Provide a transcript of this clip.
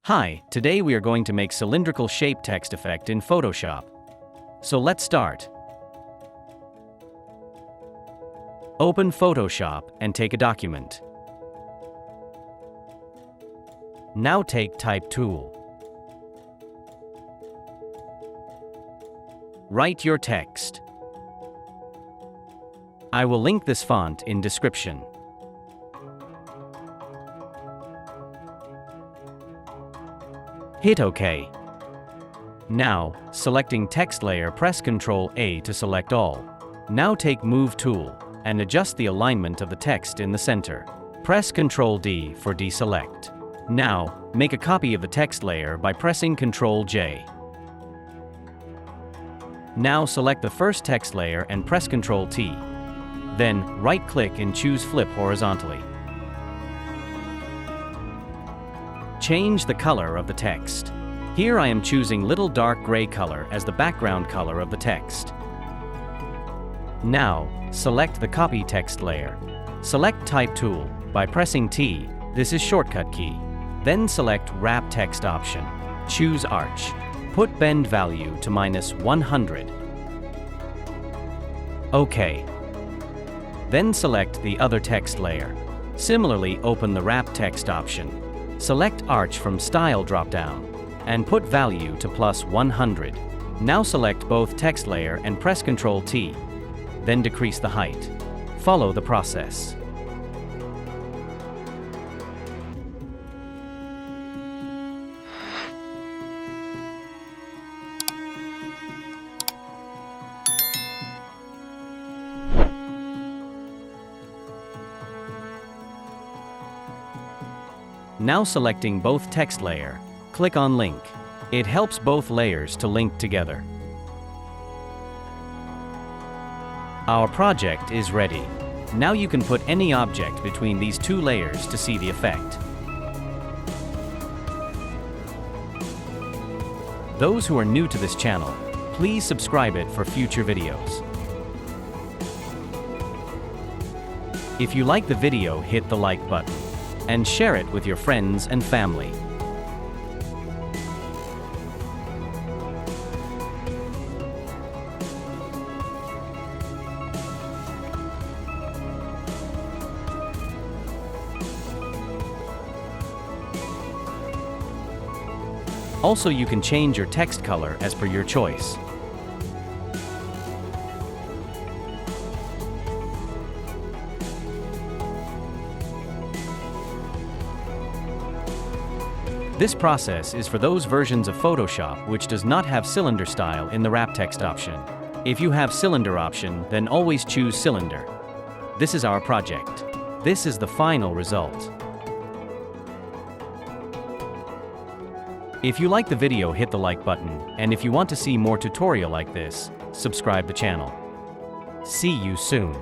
Hi, today we are going to make cylindrical shape text effect in Photoshop. So let's start. Open Photoshop and take a document. Now take Type tool. Write your text. I will link this font in description. Hit OK. Now, selecting text layer, press Ctrl A to select all. Now take Move tool and adjust the alignment of the text in the center. Press Ctrl D for deselect. Now, make a copy of the text layer by pressing Ctrl J. Now select the first text layer and press Ctrl T. Then, right-click and choose Flip horizontally. Change the color of the text. Here I am choosing little dark gray color as the background color of the text. Now, select the copy text layer. Select Type tool by pressing T, this is shortcut key. Then select Wrap Text option. Choose Arch. Put bend value to -100. OK. Then select the other text layer. Similarly, open the Wrap Text option. Select Arch from Style dropdown and put value to +100. Now select both text layer and press Ctrl T. Then decrease the height. Follow the process. Now selecting both text layer, click on Link. It helps both layers to link together. Our project is ready. Now you can put any object between these two layers to see the effect. Those who are new to this channel, please subscribe it for future videos. If you like the video, hit the like button and share it with your friends and family. Also, you can change your text color as per your choice. This process is for those versions of Photoshop which does not have cylinder style in the Wrap Text option. If you have cylinder option, then always choose cylinder. This is our project. This is the final result. If you like the video, hit the like button, and if you want to see more tutorial like this, subscribe the channel. See you soon.